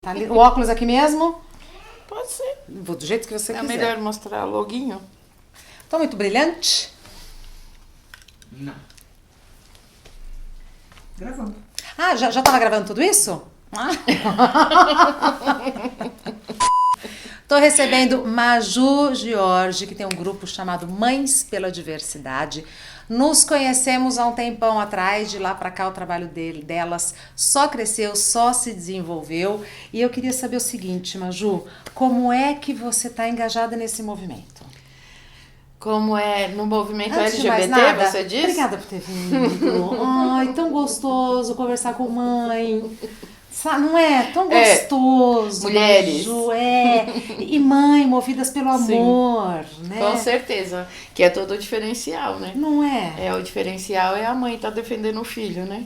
Tá ali, o óculos aqui mesmo? Pode ser. Do jeito que você É quiser. melhor mostrar o loguinho? Tá muito brilhante? Não. Gravando. Ah, já tava gravando tudo isso? Ah. Tô recebendo Maju Jorge, que tem um grupo chamado Mães pela Diversidade. Nos conhecemos há um tempão atrás, de lá pra cá o trabalho delas só cresceu, só se desenvolveu. E eu queria saber o seguinte, Maju, como é que você tá engajada nesse movimento? Como é no movimento Antes de mais LGBT, nada, você diz? obrigada por ter vindo. Ai, tão gostoso conversar com mãe. Não é? Tão gostoso. Mulheres. Maju, E mãe, movidas pelo amor, né? Com certeza. Que é todo o diferencial, né? Não é? O diferencial é a mãe estar defendendo o filho, né?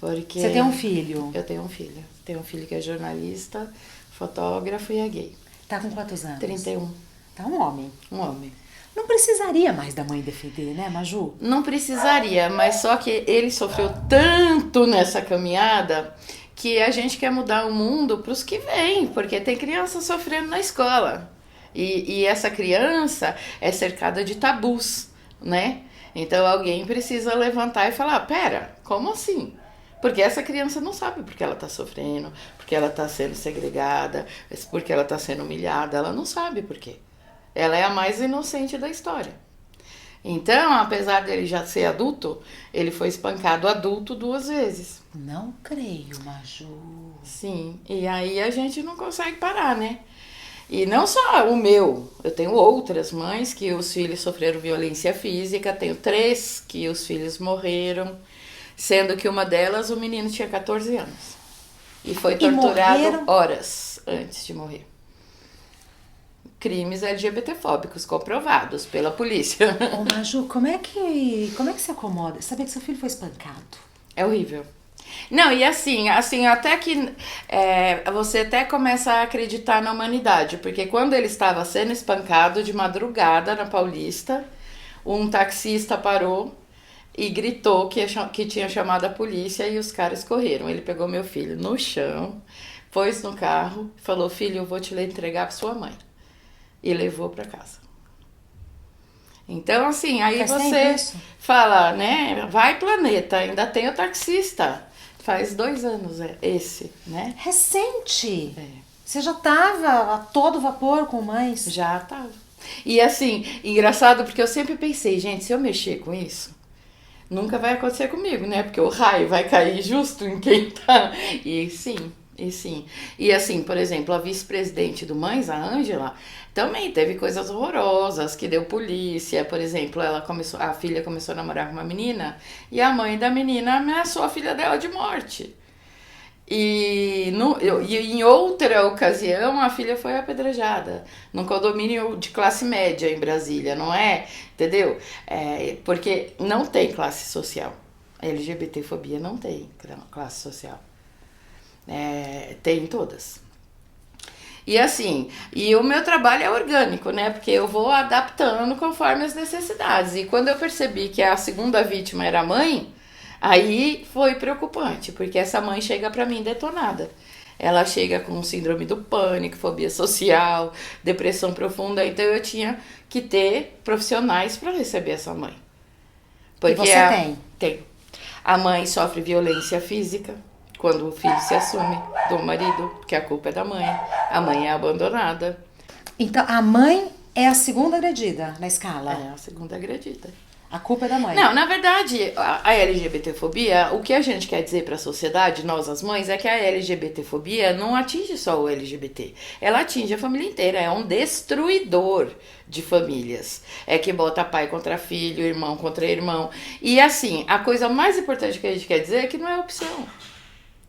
Porque Você tem um filho? Eu tenho um filho. Tenho um filho que é jornalista, fotógrafo e é gay. Tá com quantos anos? 31. Tá um homem. Um homem. Não precisaria mais da mãe defender, né, Maju? Não precisaria, mas só que ele sofreu tanto nessa caminhada que a gente quer mudar o mundo para os que vêm, porque tem criança sofrendo na escola. E essa criança é cercada de tabus, né? Então alguém precisa levantar e falar, pera, como assim? Porque essa criança não sabe porque ela está sofrendo, porque ela está sendo segregada, porque ela está sendo humilhada, ela não sabe por quê. Ela é a mais inocente da história. Então, apesar dele já ser adulto, ele foi espancado adulto 2 vezes. Não creio, Maju. Sim, e aí a gente não consegue parar, né? E não só o meu, eu tenho outras mães que os filhos sofreram violência física, tenho 3 que os filhos morreram, sendo que uma delas o menino tinha 14 anos. E foi torturado horas antes de morrer. Crimes LGBTfóbicos comprovados pela polícia. Ô, Maju, como é que se acomoda? Saber que seu filho foi espancado. É horrível. Não, e assim até que você até começa a acreditar na humanidade, porque quando ele estava sendo espancado de madrugada na Paulista, um taxista parou e gritou que tinha chamado a polícia e os caras correram. Ele pegou meu filho no chão, pôs no carro, falou, filho, eu vou te entregar para sua mãe. E levou para casa. Então, assim, aí você fala, né? Vai, planeta, ainda tem o taxista. Faz 2 anos esse, né? Recente. Você já tava a todo vapor com mães? Já tava. E assim, engraçado porque eu sempre pensei, gente, se eu mexer com isso, nunca vai acontecer comigo, né? Porque o raio vai cair justo em quem tá. E sim. E assim, por exemplo, a vice-presidente do Mães, a Ângela, também teve coisas horrorosas, que deu polícia. Por exemplo, a filha começou a namorar com uma menina e a mãe da menina ameaçou a filha dela de morte. E em outra ocasião, a filha foi apedrejada num condomínio de classe média em Brasília, não é? Entendeu? Porque não tem classe social. A LGBTfobia não tem classe social. Tem todas. E assim, e o meu trabalho é orgânico, né? Porque eu vou adaptando conforme as necessidades. E quando eu percebi que a segunda vítima era a mãe, aí foi preocupante, porque essa mãe chega pra mim detonada. Ela chega com síndrome do pânico, fobia social, depressão profunda. Então eu tinha que ter profissionais para receber essa mãe. Porque e você tem? Tem. A mãe sofre violência física quando o filho se assume do marido, porque a culpa é da mãe. A mãe é abandonada. Então, a mãe é a segunda agredida na escala? É a segunda agredida. A culpa é da mãe. Não, na verdade, a LGBTfobia, o que a gente quer dizer para a sociedade, nós as mães, é que a LGBTfobia não atinge só o LGBT. Ela atinge a família inteira, é um destruidor de famílias. É que bota pai contra filho, irmão contra irmão. E assim, a coisa mais importante que a gente quer dizer é que não é opção.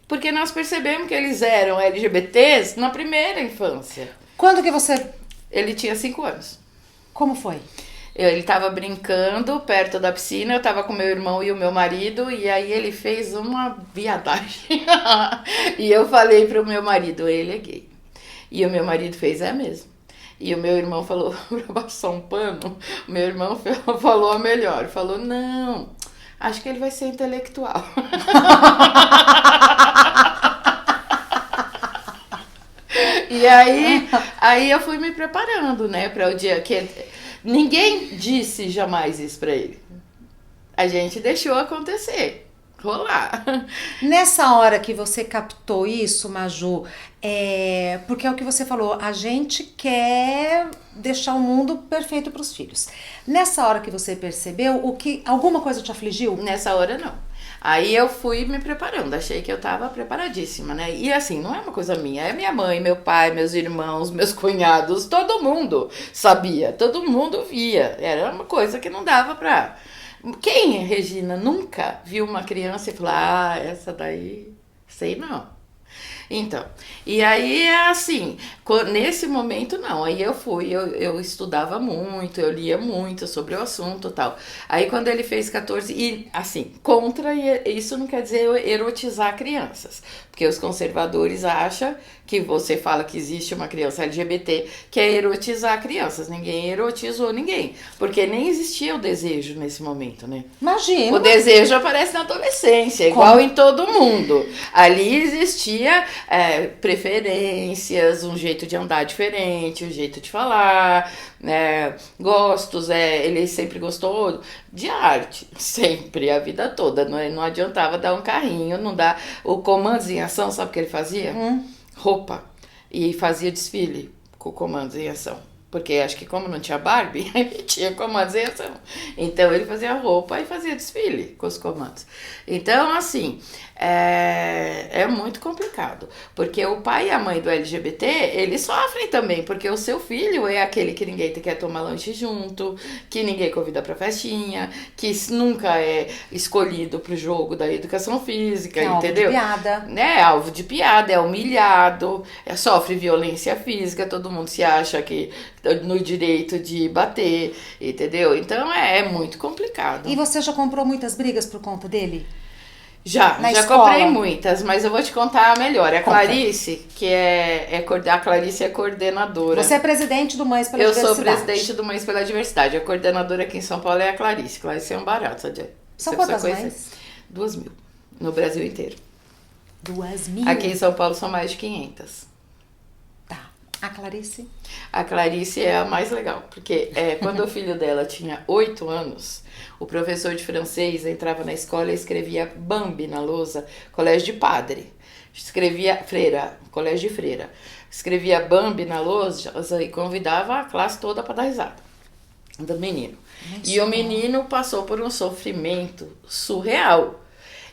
Porque nós percebemos que eles eram LGBTs na primeira infância. Quando que você... Ele tinha 5 anos. Como foi? Ele estava brincando perto da piscina, eu estava com meu irmão e o meu marido, e aí ele fez uma viadagem. E eu falei pro meu marido, ele é gay. E o meu marido fez, mesmo. E o meu irmão falou, pra passar um pano, o meu irmão falou a melhor, falou, não, acho que ele vai ser intelectual. E aí eu fui me preparando, né, para o dia que ninguém disse jamais isso para ele. A gente deixou acontecer, rolar. Nessa hora que você captou isso, Maju, porque é o que você falou, a gente quer deixar o mundo perfeito para os filhos. Nessa hora que você percebeu, alguma coisa te afligiu? Nessa hora não. Aí eu fui me preparando, achei que eu tava preparadíssima, né? E assim, não é uma coisa minha, é minha mãe, meu pai, meus irmãos, meus cunhados, todo mundo sabia, todo mundo via. Era uma coisa que não dava pra... Quem, Regina, nunca viu uma criança e falou, essa daí, sei não. Então, e aí assim, nesse momento não, aí eu estudava muito, eu lia muito sobre o assunto e tal. Aí quando ele fez 14, e assim, isso não quer dizer erotizar crianças, porque os conservadores acham que você fala que existe uma criança LGBT, que é erotizar crianças. Ninguém erotizou ninguém, porque nem existia o desejo nesse momento, né? Imagina. O desejo aparece na adolescência, igual em todo mundo. Ali existia preferências, um jeito de andar diferente, um jeito de falar, gostos. Ele sempre gostou de arte, sempre, a vida toda. Não adiantava dar um carrinho, não dar o comandos em ação, sabe o que ele fazia? Roupa. E fazia desfile com comandos em ação. Porque acho que como não tinha Barbie, ele tinha comandos em ação. Então ele fazia roupa e fazia desfile com os comandos. Então, assim, é muito complicado. Porque o pai e a mãe do LGBT, eles sofrem também. Porque o seu filho é aquele que ninguém quer tomar lanche junto, que ninguém convida pra festinha, que nunca é escolhido pro jogo da educação física, entendeu? Alvo de piada. Alvo de piada, é humilhado, sofre violência física, todo mundo se acha que no direito de bater, entendeu? Então é muito complicado. E você já comprou muitas brigas por conta dele? Já comprei muitas, mas eu vou te contar a melhor. A Clarice, a Clarice é coordenadora. Você é presidente do Mães pela Diversidade. Eu sou presidente do Mães pela Diversidade. A coordenadora aqui em São Paulo é a Clarice. Clarice é um barato, sabe? São quantas mães? 2.000, no Brasil inteiro. 2.000? Aqui em São Paulo são mais de 500. Tá. A Clarice? A Clarice é a mais legal, porque quando o filho dela tinha 8 anos, o professor de francês entrava na escola e escrevia Bambi na lousa, colégio de padre. Escrevia freira, colégio de freira. Escrevia Bambi na lousa e convidava a classe toda para dar risada do menino. E o menino passou por um sofrimento surreal.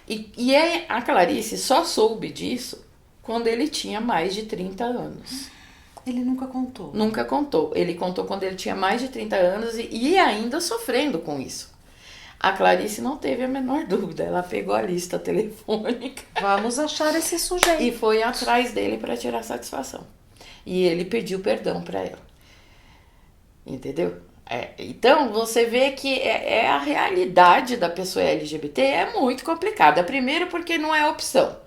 E a Clarice só soube disso quando ele tinha mais de 30 anos. Ele nunca contou. Nunca contou. Ele contou quando ele tinha mais de 30 anos e ainda sofrendo com isso. A Clarice não teve a menor dúvida. Ela pegou a lista telefônica. Vamos achar esse sujeito. E foi atrás dele para tirar satisfação. E ele pediu perdão para ela. Entendeu? Então, você vê que a realidade da pessoa LGBT é muito complicada. Primeiro porque não é opção.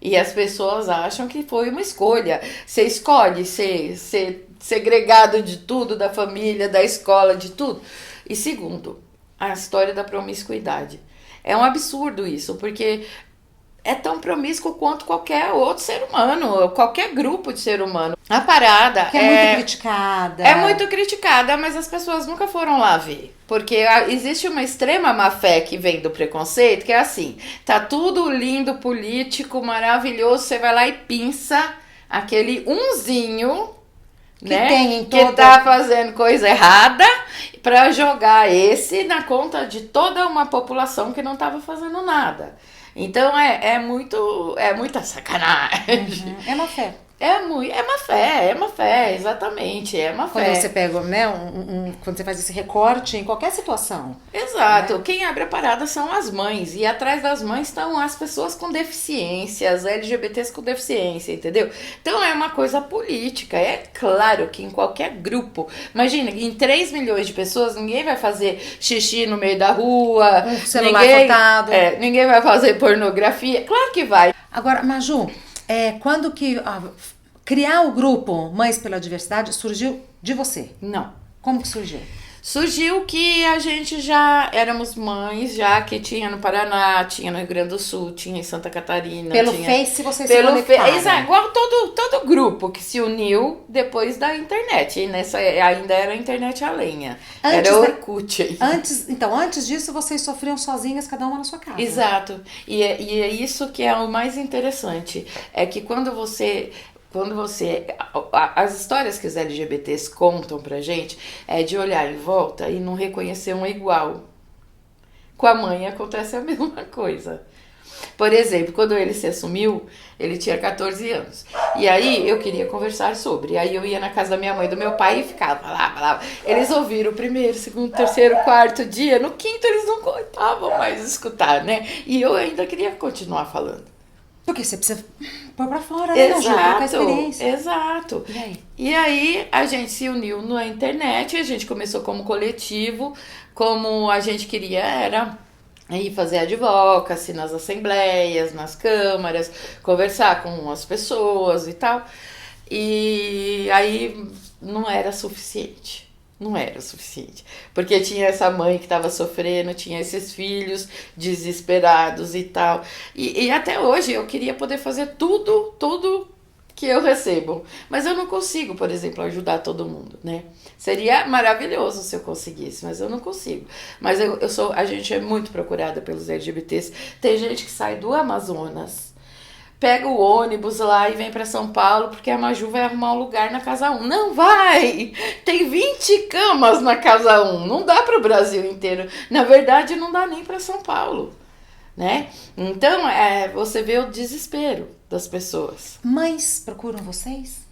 E as pessoas acham que foi uma escolha. Você escolhe ser segregado de tudo, da família, da escola, de tudo. E segundo, a história da promiscuidade. É um absurdo isso, porque é tão promíscuo quanto qualquer outro ser humano, qualquer grupo de ser humano. A parada que é muito criticada. É muito criticada, mas as pessoas nunca foram lá ver. Porque existe uma extrema má-fé que vem do preconceito, que é assim, tá tudo lindo, político, maravilhoso, você vai lá e pinça aquele umzinho, que né, tem em que tá fazendo coisa errada, pra jogar esse na conta de toda uma população que não tava fazendo nada. Então é muita sacanagem. É má fé. É má fé, exatamente, é má fé. Quando você pega, né, quando você faz esse recorte em qualquer situação. Exato, né? Quem abre a parada são as mães, e atrás das mães estão as pessoas com deficiência, as LGBTs com deficiência, entendeu? Então é uma coisa política, é claro que em qualquer grupo, imagina, em 3 milhões de pessoas, ninguém vai fazer xixi no meio da rua, um celular cortado. Ninguém vai fazer pornografia, claro que vai. Agora, Maju, quando que criar o grupo Mães pela Diversidade surgiu de você? Não. Como que surgiu? Surgiu que a gente já éramos mães, já que tinha no Paraná, tinha no Rio Grande do Sul, tinha em Santa Catarina. Pelo tinha... Face vocês se conectaram. Exato, igual todo grupo que se uniu depois da internet. E nessa ainda era a internet a lenha. Era Orkut ainda. Antes disso, vocês sofriam sozinhas, cada uma na sua casa. Exato. E é isso que é o mais interessante. É que quando você... As histórias que os LGBTs contam pra gente é de olhar em volta e não reconhecer um igual. Com a mãe acontece a mesma coisa. Por exemplo, quando ele se assumiu, ele tinha 14 anos. E aí eu queria conversar sobre. E aí eu ia na casa da minha mãe e do meu pai e ficava lá. Eles ouviram o primeiro, segundo, terceiro, quarto dia. No quinto eles não aguentavam mais escutar, né? E eu ainda queria continuar falando. Porque você precisa pôr pra fora, né? Trocar experiência. Exato. E aí a gente se uniu na internet, a gente começou como coletivo, como a gente queria era ir fazer advocacy nas assembleias, nas câmaras, conversar com as pessoas e tal. E aí não era suficiente. Não era o suficiente. Porque tinha essa mãe que estava sofrendo, tinha esses filhos desesperados e tal. E até hoje eu queria poder fazer tudo que eu recebo. Mas eu não consigo, por exemplo, ajudar todo mundo, né? Seria maravilhoso se eu conseguisse, mas eu não consigo. Mas a gente é muito procurada pelos LGBTs. Tem gente que sai do Amazonas, pega o ônibus lá e vem pra São Paulo porque a Maju vai arrumar um lugar na Casa 1. Não vai! Tem 20 camas na Casa 1. Não dá pro Brasil inteiro. Na verdade, não dá nem pra São Paulo, né? Então, você vê o desespero das pessoas. Mães procuram vocês?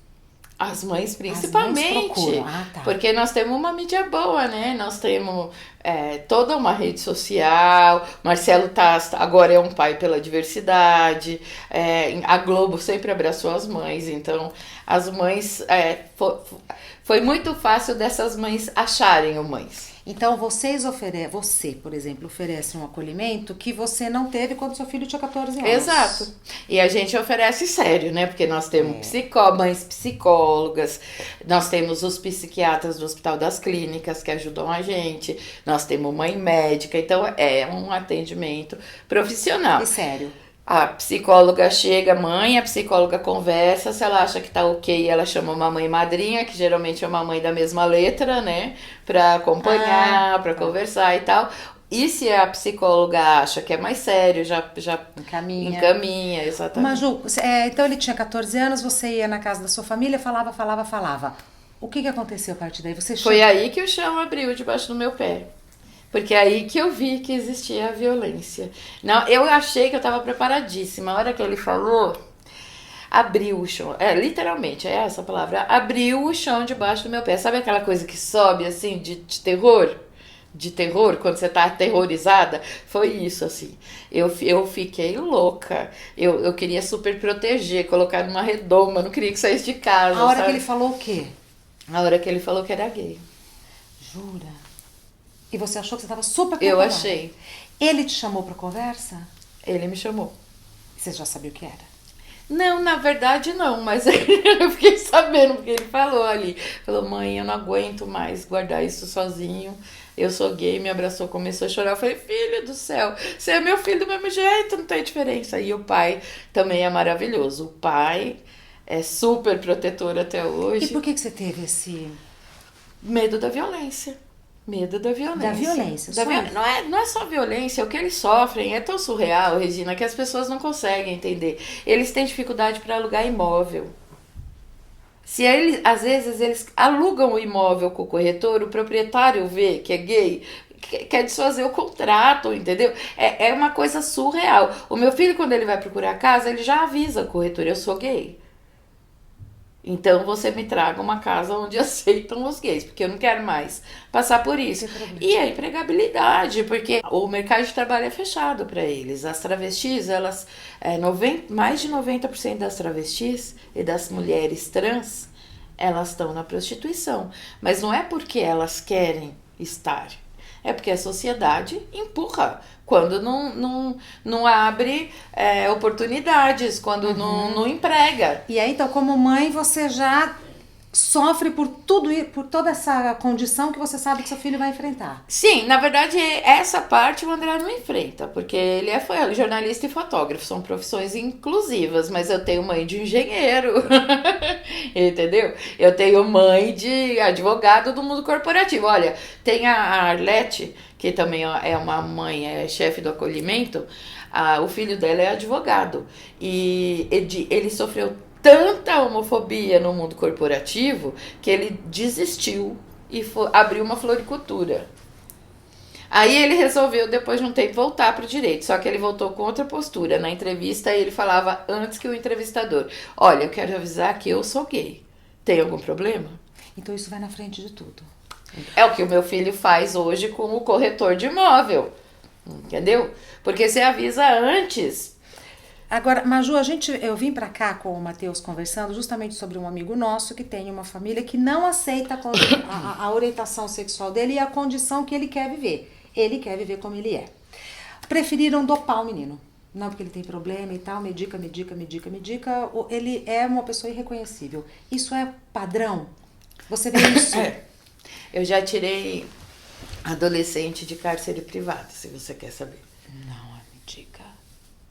As mães principalmente. As mães procuram. Tá. Porque nós temos uma mídia boa, né? Nós temos toda uma rede social. Marcelo agora é um pai pela diversidade. A Globo sempre abraçou as mães. Então, as mães... foi muito fácil dessas mães acharem o Mães. Então, você, por exemplo, oferece um acolhimento que você não teve quando seu filho tinha 14 anos. Exato. E a gente oferece sério, né? Porque nós temos mães psicólogas, nós temos os psiquiatras do Hospital das Clínicas que ajudam a gente, nós temos mãe médica, então é um atendimento profissional. E sério. A psicóloga chega, a psicóloga conversa, se ela acha que tá ok, ela chama uma mãe madrinha, que geralmente é uma mãe da mesma letra, né? Pra acompanhar, pra conversar e tal. E se a psicóloga acha que é mais sério, já encaminha, exatamente. Maju, então ele tinha 14 anos, você ia na casa da sua família, falava. O que aconteceu a partir daí? Foi aí que o chão abriu debaixo do meu pé. Porque é aí que eu vi que existia a violência. Não, eu achei que eu estava preparadíssima. A hora que ele falou, abriu o chão. Literalmente, é essa a palavra. Abriu o chão debaixo do meu pé. Sabe aquela coisa que sobe, assim, de terror? De terror, quando você tá aterrorizada? Foi isso, assim. Eu fiquei louca. Eu queria super proteger, colocar numa redoma. Não queria que saísse de casa. A hora que ele falou o quê? A hora que ele falou que era gay. Jura? E você achou que você estava super preparada? Eu achei. Ele te chamou para conversa? Ele me chamou. Você já sabia o que era? Não, na verdade não, mas eu fiquei sabendo porque ele falou ali. Falou, mãe, eu não aguento mais guardar isso sozinho. Eu sou gay, me abraçou, começou a chorar. Eu falei, filho do céu, você é meu filho do mesmo jeito, não tem diferença. E o pai também é maravilhoso. O pai é super protetor até hoje. E por que você teve esse... Medo da violência. Medo da violência. Da violência, não é só violência, o que eles sofrem é tão surreal, Regina, que as pessoas não conseguem entender. Eles têm dificuldade para alugar imóvel. Às vezes eles alugam o imóvel com o corretor, o proprietário vê que é gay, quer desfazer o contrato, entendeu? É uma coisa surreal. O meu filho, quando ele vai procurar casa, ele já avisa o corretor, eu sou gay. Então, você me traga uma casa onde aceitam os gays, porque eu não quero mais passar por isso. E a empregabilidade, porque o mercado de trabalho é fechado para eles. As travestis, mais de 90% das travestis e das mulheres trans, elas estão na prostituição. Mas não é porque elas querem estar, é porque a sociedade empurra. Quando não abre oportunidades, quando não emprega. E aí, então, como mãe, você já sofre por tudo, por toda essa condição que você sabe que seu filho vai enfrentar. Sim, na verdade, essa parte o André não enfrenta, porque ele é jornalista e fotógrafo, são profissões inclusivas, mas eu tenho mãe de engenheiro, entendeu? Eu tenho mãe de advogado do mundo corporativo. Olha, tem a Arlete, que também é uma mãe, é chefe do acolhimento, o filho dela é advogado, e ele sofreu tanta homofobia no mundo corporativo que ele desistiu e abriu uma floricultura. Aí ele resolveu, depois de um tempo, voltar para o direito, só que ele voltou com outra postura. Na entrevista, ele falava antes que o entrevistador: olha, eu quero avisar que eu sou gay. Tem algum problema? Então isso vai na frente de tudo. É o que o meu filho faz hoje com o corretor de imóvel, entendeu? Porque você avisa antes. Agora, Maju, eu vim pra cá com o Matheus conversando justamente sobre um amigo nosso que tem uma família que não aceita a orientação sexual dele e a condição que ele quer viver. Ele quer viver como ele é. Preferiram dopar o menino. Não, porque ele tem problema e tal, medica. Ele é uma pessoa irreconhecível. Isso é padrão? Você vê isso? Eu já tirei adolescente de cárcere privado, se você quer saber. Não, me diga.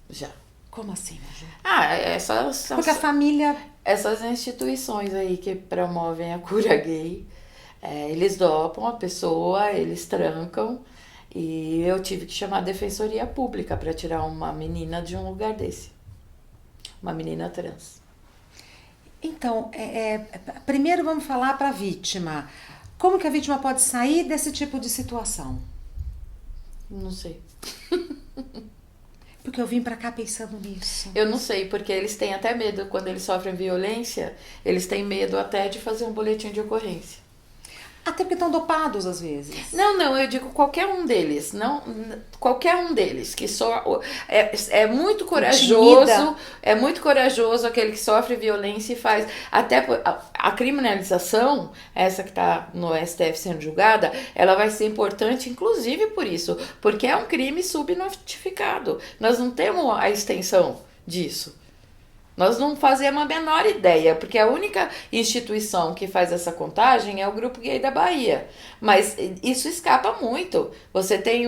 Já. Como assim, Maju? Porque a família... Essas instituições aí que promovem a cura gay, eles dopam a pessoa, eles trancam, e eu tive que chamar a defensoria pública para tirar uma menina de um lugar desse. Uma menina trans. Então, primeiro vamos falar para a vítima. Como que a vítima pode sair desse tipo de situação? Não sei. Porque eu vim pra cá pensando nisso. Eu não sei, porque eles têm até medo, quando eles sofrem violência, eles têm medo até de fazer um boletim de ocorrência. Até porque estão dopados às vezes. Não, eu digo qualquer um deles, qualquer um deles que só é muito corajoso, Intimida. é muito corajoso aquele que sofre violência e faz até a criminalização, essa que está no STF sendo julgada, ela vai ser importante inclusive por isso, porque é um crime subnotificado. Nós não temos a extensão disso. Nós não fazemos a menor ideia, porque a única instituição que faz essa contagem é o Grupo Gay da Bahia. Mas isso escapa muito. Você tem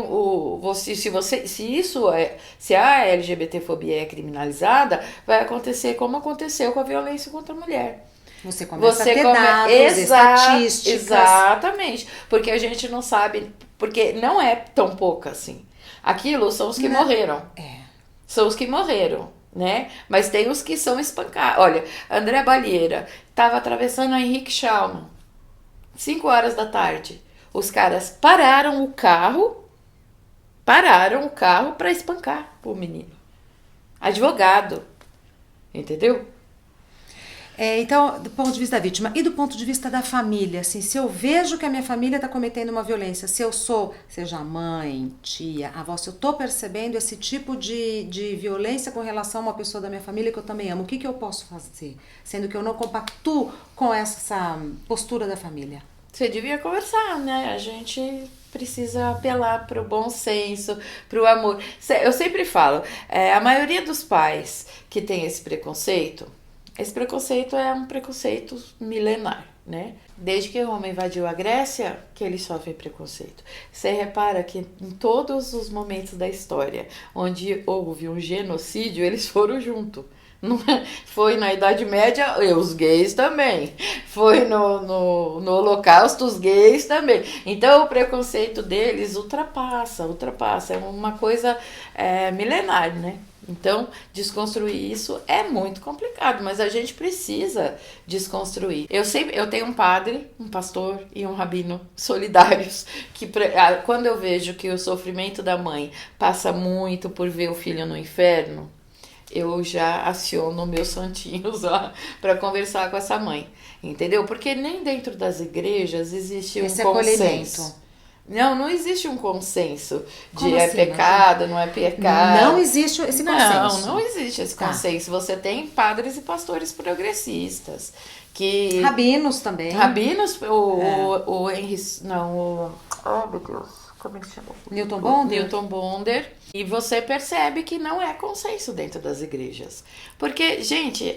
se a LGBTfobia é criminalizada, vai acontecer como aconteceu com a violência contra a mulher. Você começa a ter dados, estatísticas. Exatamente. Porque a gente não sabe, porque não é tão pouco assim. Aquilo são os que morreram. São os que morreram. Né? Mas tem os que são espancados. Olha, André Balheira estava atravessando a Henrique Schaumann, 5 horas da tarde. Os caras pararam o carro para espancar o menino. Advogado. Entendeu? Então, do ponto de vista da vítima e do ponto de vista da família, assim, se eu vejo que a minha família está cometendo uma violência, se eu sou, seja mãe, tia, avó, se eu estou percebendo esse tipo de violência com relação a uma pessoa da minha família que eu também amo, o que eu posso fazer? Sendo que eu não compactuo com essa postura da família. Você devia conversar, né? A gente precisa apelar para o bom senso, para o amor. Eu sempre falo, a maioria dos pais que tem esse preconceito é um preconceito milenar, né? Desde que Roma invadiu a Grécia, que eles sofrem preconceito. Você repara que em todos os momentos da história onde houve um genocídio, eles foram junto. Foi na Idade Média, os gays também. Foi no Holocausto, os gays também. Então o preconceito deles ultrapassa. É uma coisa milenar, né? Então, desconstruir isso é muito complicado, mas a gente precisa desconstruir. Eu tenho um padre, um pastor e um rabino solidários, que quando eu vejo que o sofrimento da mãe passa muito por ver o filho no inferno, eu já aciono meus santinhos lá para conversar com essa mãe, entendeu? Porque nem dentro das igrejas existe esse um consenso. Acolhimento. Não existe um consenso de Como assim, pecado, não é pecado. Não existe esse consenso. Não existe esse consenso. Você tem padres e pastores progressistas. Que... Rabinos também. Rabinos, o Henry... Não, meu Deus, como é que se chama? Newton Bonder? Newton Bonder. E você percebe que não é consenso dentro das igrejas. Porque, gente,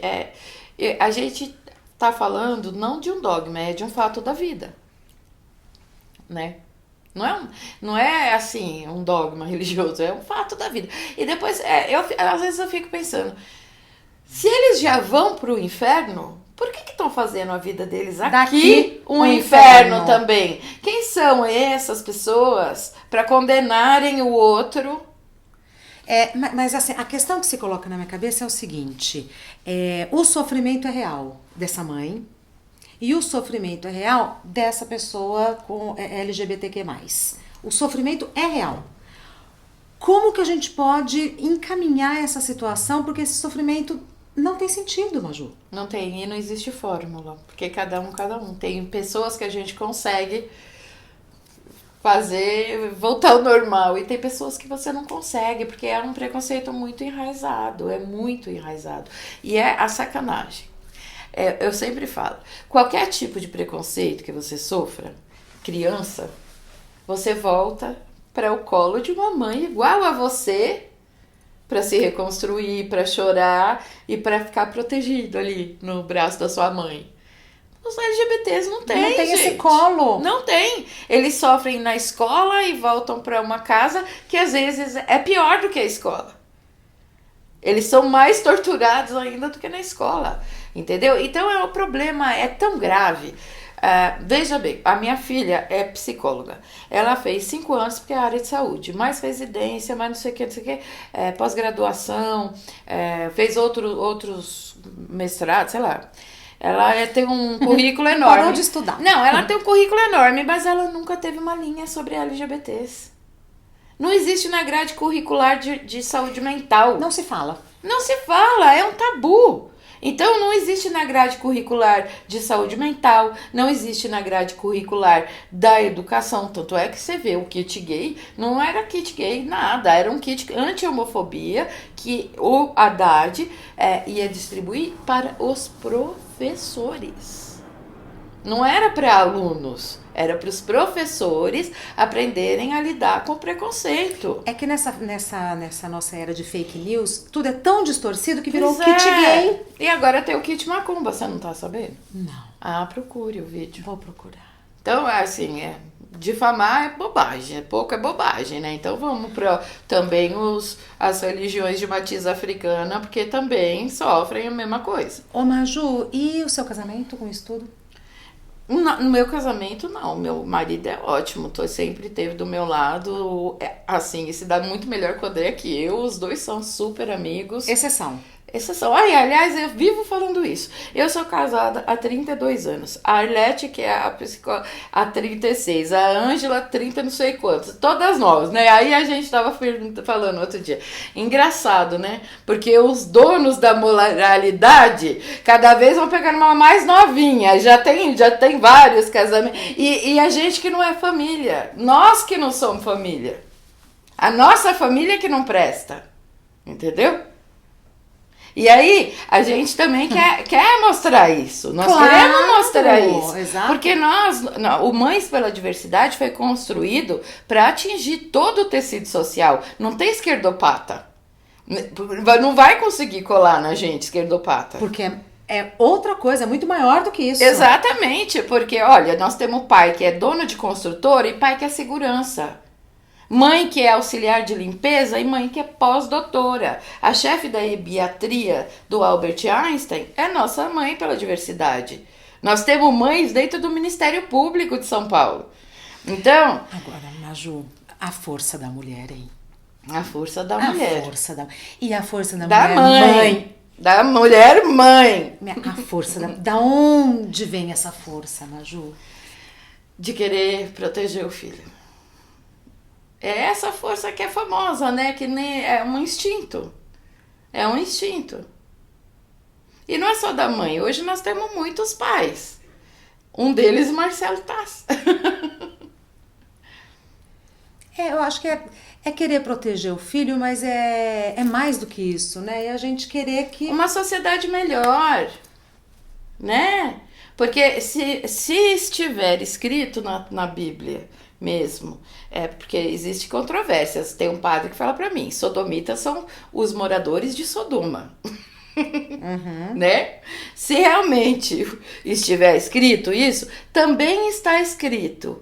a gente tá falando não de um dogma, é de um fato da vida, né? Não é assim um dogma religioso, é um fato da vida. E depois, às vezes eu fico pensando, se eles já vão pro inferno, por que estão fazendo a vida deles aqui Daqui, um um inferno inferno também? Quem são essas pessoas para condenarem o outro? Mas assim, a questão que se coloca na minha cabeça é o seguinte: o sofrimento é real dessa mãe e o sofrimento é real dessa pessoa com LGBTQ+. O sofrimento é real. Como que a gente pode encaminhar essa situação? Porque esse sofrimento não tem sentido, Maju. Não tem, e não existe fórmula, porque cada um. Tem pessoas que a gente consegue fazer voltar ao normal, e tem pessoas que você não consegue, porque é um preconceito muito enraizado, é muito enraizado. E é a sacanagem. Eu sempre falo, qualquer tipo de preconceito que você sofra, criança, você volta para o colo de uma mãe igual a você, para se reconstruir, para chorar e para ficar protegido ali no braço da sua mãe. Os LGBTs não tem, Não tem gente. esse colo. Não tem. Eles sofrem na escola e voltam para uma casa que às vezes é pior do que a escola. Eles são mais torturados ainda do que na escola, entendeu? Então o problema é tão grave. Veja bem, a minha filha é psicóloga. Ela fez 5 anos porque é área de saúde, mais residência, mais não sei o que, pós-graduação, fez outros mestrados, sei lá. Ela tem um currículo enorme. Parou de estudar. Não, ela tem um currículo enorme, mas ela nunca teve uma linha sobre LGBTs. Não existe na grade curricular de saúde mental. Não se fala. Não se fala, é um tabu. Então não existe na grade curricular de saúde mental, não existe na grade curricular da educação. Tanto é que você vê o kit gay, não era kit gay nada, era um kit anti-homofobia que o Haddad ia distribuir para os professores. Não era para alunos, era para os professores aprenderem a lidar com o preconceito. É que nessa nossa era de fake news, tudo é tão distorcido que virou Pois kit gay. E agora tem o kit macumba, você não tá sabendo? Não. Procure o vídeo. Vou procurar. Então, assim, difamar é bobagem, pouco é bobagem, né? Então vamos para também as religiões de matiz africana, porque também sofrem a mesma coisa. Ô Maju, e o seu casamento com isso tudo? No meu casamento, não. Meu marido é ótimo, sempre esteve do meu lado. Assim, se dá muito melhor com o André que eu. Os dois são super amigos. Exceção. Aliás, eu vivo falando isso. Eu sou casada há 32 anos. A Arlete, que é a psicóloga, há 36. A Ângela, 30 não sei quantos. Todas novas, né? Aí a gente tava falando outro dia. Engraçado, né? Porque os donos da moralidade cada vez vão pegar uma mais novinha. Já tem vários casamentos. E a gente que não é família. Nós que não somos família. A nossa família que não presta. Entendeu? E aí, a gente também quer mostrar isso. Nós queremos mostrar isso. Exato. Porque o Mães pela Diversidade foi construído para atingir todo o tecido social. Não tem esquerdopata. Não vai conseguir colar na gente, esquerdopata. Porque é outra coisa, muito maior do que isso. Exatamente, porque, olha, nós temos pai que é dono de construtora e pai que é segurança. Mãe que é auxiliar de limpeza e mãe que é pós-doutora. A chefe da ebiatria do Albert Einstein é nossa mãe pela diversidade. Nós temos mães dentro do Ministério Público de São Paulo. Então... Agora, Maju, a força da mulher, hein? A força da mulher. E a força da mulher mãe. Da mulher mãe. A força da onde vem essa força, Maju? De querer proteger o filho. É essa força que é famosa, né? Que nem é um instinto. É um instinto. E não é só da mãe. Hoje nós temos muitos pais. Um deles, Marcelo Tass. Eu acho que é querer proteger o filho, mas é mais do que isso, né? É a gente querer que... Uma sociedade melhor, né? Porque se estiver escrito na Bíblia mesmo, porque existe controvérsias. Tem um padre que fala pra mim, sodomitas são os moradores de Sodoma. Né? Se realmente estiver escrito isso, também está escrito: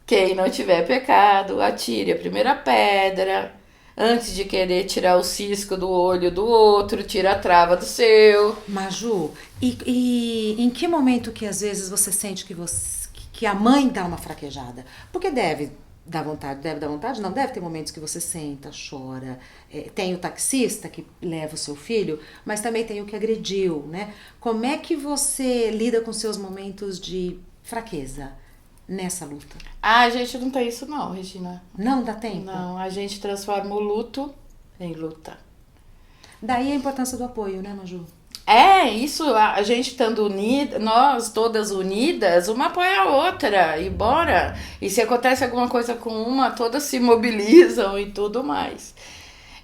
quem não tiver pecado, atire a primeira pedra. Antes de querer tirar o cisco do olho do outro, tira a trava do seu. Maju, e em que momento que às vezes você sente que a mãe dá uma fraquejada? Porque deve dar vontade? Não, deve ter momentos que você senta, chora. Tem o taxista que leva o seu filho, mas também tem o que agrediu, né? Como é que você lida com seus momentos de fraqueza nessa luta? Ah, a gente não tem isso não, Regina. Não dá tempo? Não, a gente transforma o luto em luta. Daí a importância do apoio, né, Maju? É, isso, a gente estando unida, nós todas unidas, uma apoia a outra e bora. E se acontece alguma coisa com uma, todas se mobilizam e tudo mais.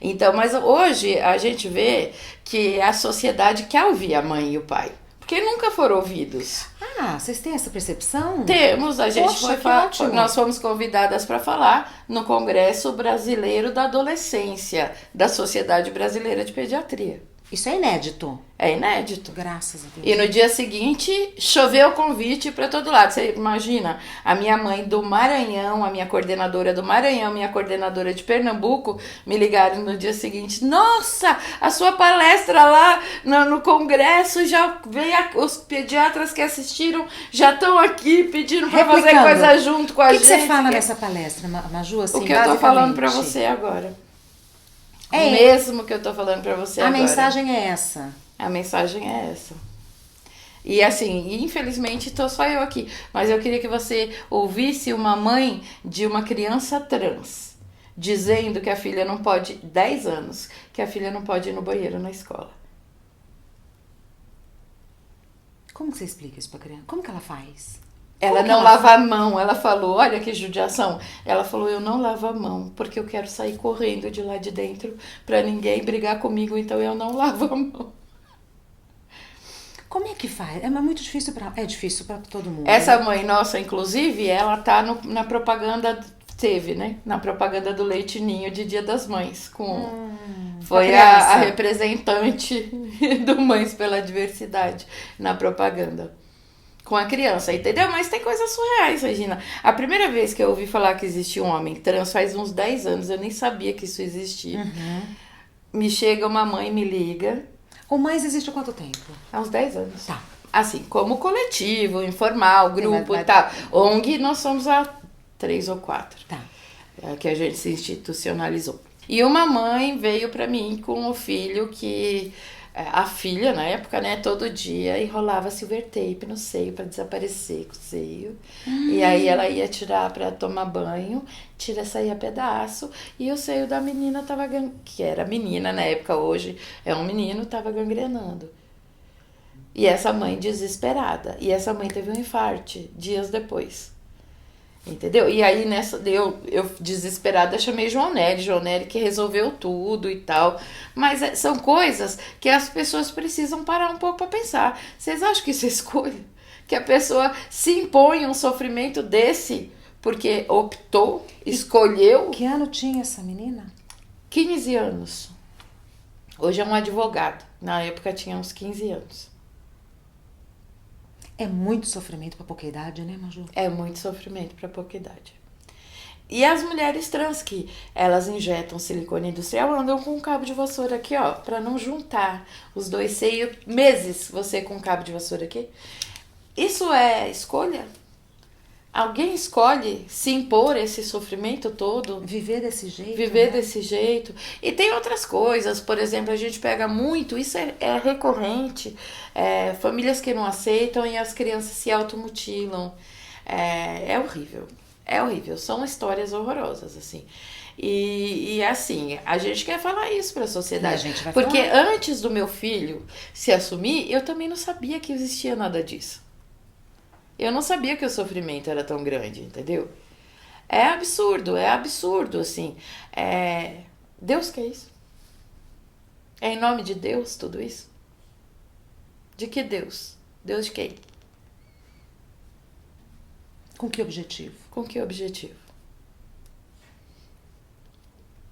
Então, mas hoje a gente vê que a sociedade quer ouvir a mãe e o pai, porque nunca foram ouvidos. Ah, vocês têm essa percepção? Temos, a gente Poxa, que ótimo. nós fomos convidadas para falar no Congresso Brasileiro da Adolescência, da Sociedade Brasileira de Pediatria. Isso é inédito. É inédito. Graças a Deus. E no dia seguinte, choveu convite para todo lado. Você imagina, a minha mãe do Maranhão, a minha coordenadora do Maranhão, minha coordenadora de Pernambuco, me ligaram no dia seguinte. Nossa, a sua palestra lá no congresso, já veio os pediatras que assistiram, já estão aqui pedindo para fazer Replicando. coisa junto com a gente. O que você fala nessa palestra, Maju? Assim, O que eu tô falando para basicamente? você agora. É. O mesmo que eu tô falando para você A agora. mensagem é essa. A mensagem é essa. E assim, infelizmente tô só eu aqui, mas eu queria que você ouvisse uma mãe de uma criança trans dizendo que a filha não pode, 10 anos, que a filha não pode ir no banheiro na escola. Como que você explica isso pra criança? Como que ela faz? Ela Como não que lava a mão, ela falou, olha que judiação. Ela falou, eu não lavo a mão, porque eu quero sair correndo de lá de dentro pra ninguém brigar comigo, então eu não lavo a mão. Como é que faz? É muito difícil é difícil pra todo mundo. Essa né? mãe nossa, inclusive, ela tá na propaganda, teve, né? Na propaganda do Leite Ninho de Dia das Mães. Foi criança. a representante do Mães pela Diversidade na propaganda. Com a criança, entendeu? Mas tem coisas surreais, Regina. A primeira vez que eu ouvi falar que existia um homem trans faz uns 10 anos, eu nem sabia que isso existia. Me chega uma mãe, me liga, O Mães existe há quanto tempo? há uns 10 anos. Tá. Assim, como coletivo, informal, grupo Vai- e tal. ONG, nós somos há 3 ou 4. Tá. Que a gente se institucionalizou. E uma mãe veio pra mim com o filho que... A filha, na época, né, todo dia enrolava silver tape no seio pra desaparecer com o seio. E aí ela ia tirar pra tomar banho, saía pedaço, e o seio da menina tava... Que era menina na época, hoje é um menino, tava gangrenando. E essa mãe desesperada. E essa mãe teve um infarte dias depois. Entendeu? E aí nessa eu desesperada chamei João Nery que resolveu tudo e tal. Mas são coisas que as pessoas precisam parar um pouco para pensar. Vocês acham que isso é escolha? Que a pessoa se impõe um sofrimento desse porque optou, escolheu? Que ano tinha essa menina? 15 anos. Hoje é um advogado. Na época tinha uns 15 anos. É muito sofrimento pra pouca idade, né, Maju? É muito sofrimento para pouca idade. E as mulheres trans que elas injetam silicone industrial andam com um cabo de vassoura aqui, ó, para não juntar os dois seios. Meses você com um cabo de vassoura aqui. Isso é escolha? Alguém escolhe se impor esse sofrimento todo? Viver desse jeito. Viver né? desse jeito. E tem outras coisas, por exemplo, a gente pega muito, isso é recorrente, famílias que não aceitam e as crianças se automutilam. É horrível, é horrível, são histórias horrorosas, assim. E assim, a gente quer falar isso para a sociedade. E a gente vai porque falar. antes do meu filho se assumir, eu também não sabia que existia nada disso. Eu não sabia que o sofrimento era tão grande, entendeu? É absurdo, assim. Deus quer isso. É em nome de Deus tudo isso? De que Deus? Deus de quem? Com que objetivo? Com que objetivo?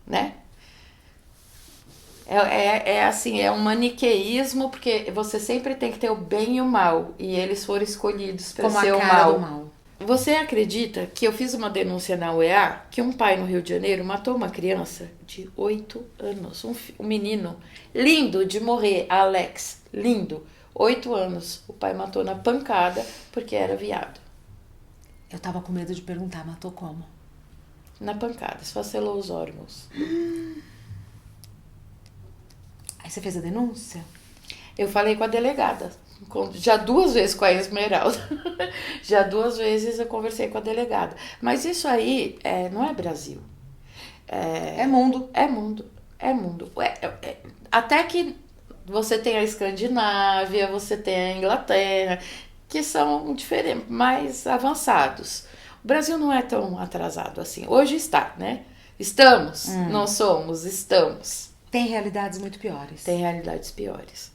Né? Assim, é um maniqueísmo, porque você sempre tem que ter o bem e o mal, e eles foram escolhidos para Como ser a o cara mal. do mal. Você acredita que eu fiz uma denúncia na UEA que um pai no Rio de Janeiro matou uma criança de 8 anos, um menino lindo de morrer, Alex, lindo, 8 anos, o pai matou na pancada porque era viado. Eu tava com medo de perguntar, matou como? Na pancada, esfacelou os órgãos. Aí você fez a denúncia? Eu falei com a delegada, já 2 vezes com a Esmeralda, já 2 vezes eu conversei com a delegada. Mas isso aí não é Brasil. É mundo. É mundo. Até que você tem a Escandinávia, você tem a Inglaterra, que são diferentes, mais avançados. O Brasil não é tão atrasado assim. Hoje está, né? Estamos, não somos, estamos. Tem realidades muito piores. Tem realidades piores.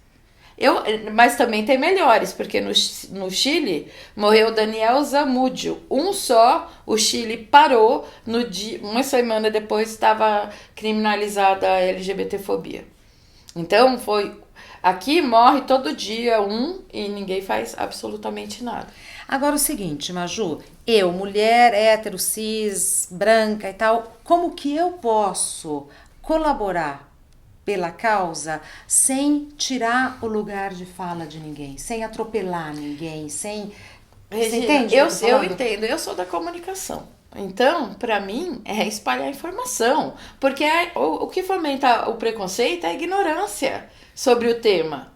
Mas também tem melhores, porque no Chile morreu Daniel Zamudio. Um só, o Chile parou, uma semana depois estava criminalizada a LGBTfobia. Então aqui morre todo dia e ninguém faz absolutamente nada. Agora o seguinte, Maju, eu, mulher, hétero, cis, branca e tal, como que eu posso colaborar pela causa sem tirar o lugar de fala de ninguém, sem atropelar ninguém, sem... Regina, você entende? eu entendo, eu sou da comunicação. Então, para mim, é espalhar informação. Porque o que fomenta o preconceito é a ignorância sobre o tema,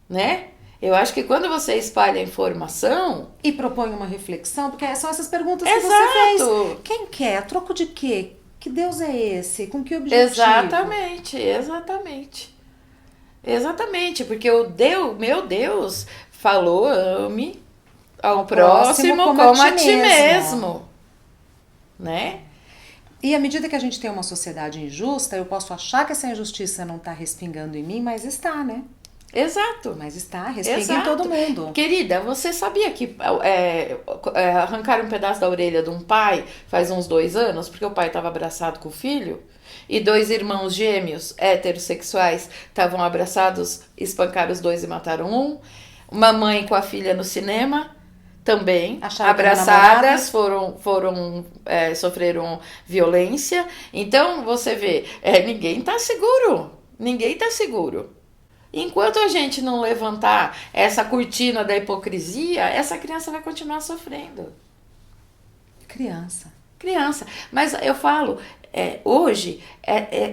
né? Eu acho que quando você espalha informação... E propõe uma reflexão, porque são essas perguntas que Exato. você fez. Quem quer? A troco de quê? Que Deus é esse? Com que objetivo? Exatamente, porque meu Deus falou, ame ao próximo como a ti mesmo. Né? E à medida que a gente tem uma sociedade injusta, eu posso achar que essa injustiça não está respingando em mim, mas está, né? Exato. Mas está, respinga em todo mundo. Querida, você sabia que arrancaram um pedaço da orelha de um pai faz uns 2 anos, porque o pai estava abraçado com o filho? E 2 irmãos gêmeos heterossexuais estavam abraçados, espancaram os 2 e mataram um. Uma mãe com a filha no cinema, também, Acharam abraçadas, sofreram violência. Então, você vê, ninguém está seguro. Ninguém está seguro. Enquanto a gente não levantar essa cortina da hipocrisia, essa criança vai continuar sofrendo. Criança. Mas eu falo, hoje,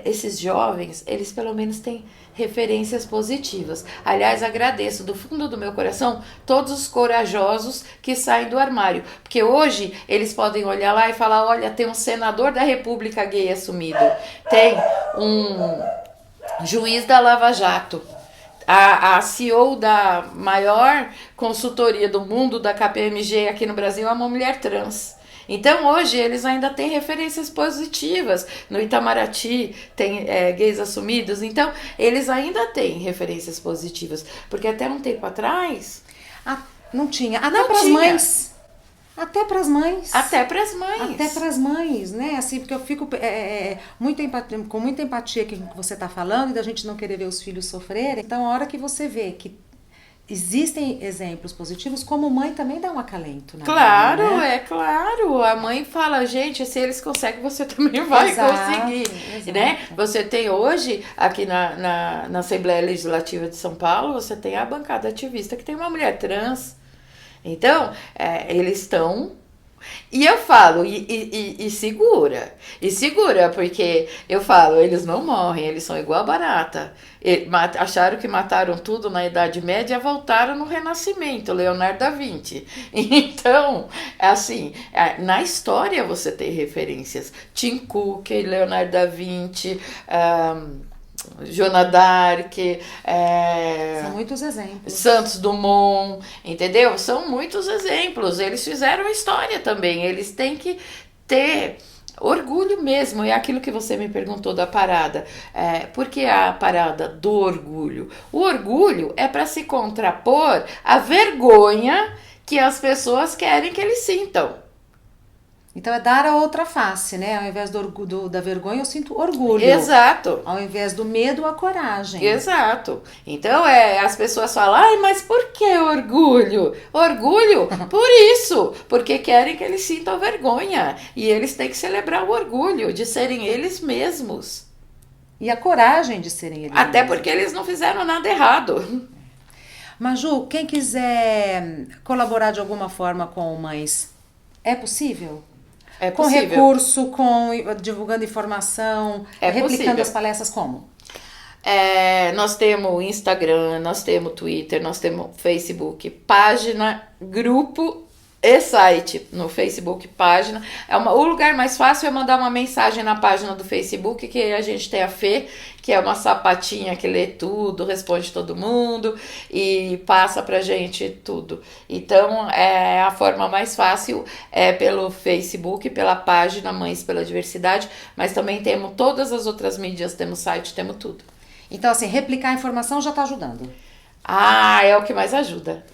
esses jovens, eles pelo menos têm referências positivas. Aliás, agradeço do fundo do meu coração todos os corajosos que saem do armário. Porque hoje eles podem olhar lá e falar, olha, tem um senador da República gay assumido. Tem um juiz da Lava Jato. A CEO da maior consultoria do mundo, da KPMG aqui no Brasil, é uma mulher trans. Então, hoje, eles ainda têm referências positivas. No Itamaraty, tem gays assumidos. Então, eles ainda têm referências positivas. Porque até um tempo atrás... não tinha. Até para as mães. Até para as mães, né? Assim, porque eu fico com muita empatia com o que você está falando, e da gente não querer ver os filhos sofrerem. Então, a hora que você vê que existem exemplos positivos, como mãe também dá um acalento, né? Claro, né? Claro. A mãe fala, gente, se eles conseguem, você também vai conseguir. Exato. Né? Você tem hoje, aqui na Assembleia Legislativa de São Paulo, você tem a bancada ativista que tem uma mulher trans. Então, eles estão... E eu falo, e segura, porque eu falo, eles não morrem, eles são igual a barata. Acharam que mataram tudo na Idade Média e voltaram no Renascimento, Leonardo da Vinci. Então, assim, na história você tem referências. Tim Cook, Leonardo da Vinci... Joana d'Arc, são muitos exemplos. Santos Dumont, entendeu? São muitos exemplos. Eles fizeram história também. Eles têm que ter orgulho mesmo. É aquilo que você me perguntou da parada. Por que a parada do orgulho? O orgulho é para se contrapor à vergonha que as pessoas querem que eles sintam. Então é dar a outra face, né? Ao invés da vergonha, eu sinto orgulho. Exato. Ao invés do medo, a coragem. Exato. Então as pessoas falam, ai, mas por que orgulho? Orgulho por isso, porque querem que eles sintam vergonha. E eles têm que celebrar o orgulho de serem eles mesmos. E a coragem de serem eles Até mesmos. porque eles não fizeram nada errado. Maju, quem quiser colaborar de alguma forma com o Mães, é possível? É Com possível. recurso, divulgando informação, É replicando possível. as palestras, como? Nós temos Instagram, nós temos Twitter, nós temos Facebook, página, grupo e site no Facebook, página. O lugar mais fácil é mandar uma mensagem na página do Facebook, que a gente tem a Fê, que é uma sapatinha que lê tudo, responde todo mundo e passa pra gente tudo. Então, a forma mais fácil é pelo Facebook, pela página Mães pela Diversidade, mas também temos todas as outras mídias, temos site, temos tudo. Então, assim, replicar a informação já está ajudando. É o que mais ajuda.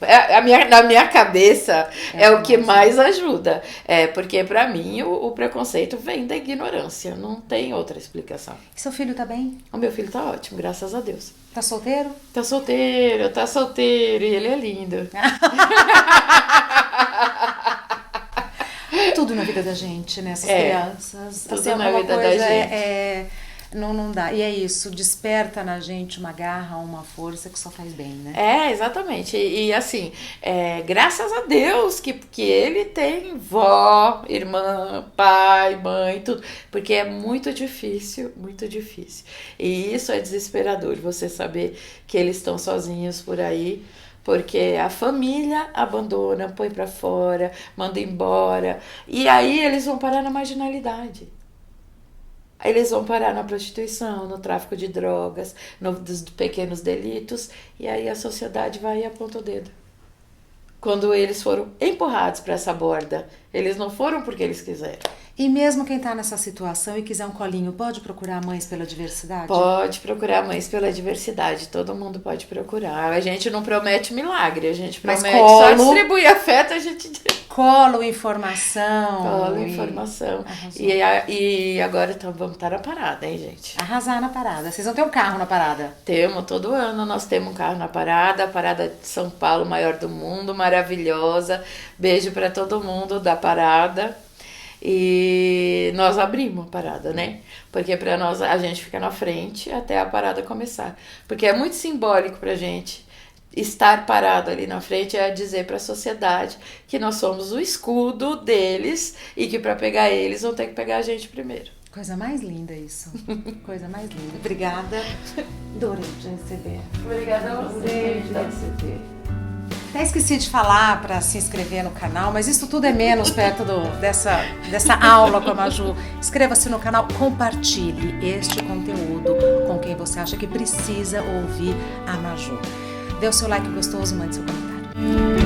Na minha cabeça, é o que mais ajuda. Porque pra mim o preconceito vem da ignorância. Não tem outra explicação. E seu filho tá bem? O meu filho tá ótimo, graças a Deus. Tá solteiro? Tá solteiro e ele é lindo. Tudo na vida da gente, né? Essas crianças. Tudo Assim, na alguma vida da coisa gente. não dá. E é isso, desperta na gente uma garra, uma força que só faz bem, né? Exatamente. E assim, graças a Deus que ele tem vó, irmã, pai, mãe, tudo. Porque é muito difícil, muito difícil. E isso é desesperador, você saber que eles estão sozinhos por aí. Porque a família abandona, põe pra fora, manda embora. E aí eles vão parar na marginalidade. Eles vão parar na prostituição, no tráfico de drogas, nos pequenos delitos. E aí a sociedade vai e aponta o dedo. Quando eles foram empurrados para essa borda, eles não foram porque eles quiseram. E mesmo quem tá nessa situação e quiser um colinho, pode procurar Mães pela Diversidade? Pode procurar Mães pela Diversidade, todo mundo pode procurar. A gente não promete milagre, a gente promete só distribuir afeto, a gente... Colo informação. Informação. E agora vamos estar na parada, hein, gente? Arrasar na parada. Vocês vão ter um carro na parada? Temos, todo ano nós temos um carro na parada, a parada de São Paulo, maior do mundo, maravilhosa. Beijo para todo mundo da parada. E nós abrimos a parada, né? Porque para nós a gente fica na frente até a parada começar. Porque é muito simbólico pra gente estar parado ali na frente, é dizer para a sociedade que nós somos o escudo deles e que para pegar eles vão ter que pegar a gente primeiro. Coisa mais linda isso. Coisa mais linda. Obrigada. Adorei te receber. Obrigada a você de receber. Até esqueci de falar para se inscrever no canal, mas isso tudo é menos perto dessa aula com a Maju. Inscreva-se no canal, compartilhe este conteúdo com quem você acha que precisa ouvir a Maju. Dê o seu like gostoso, mande seu comentário.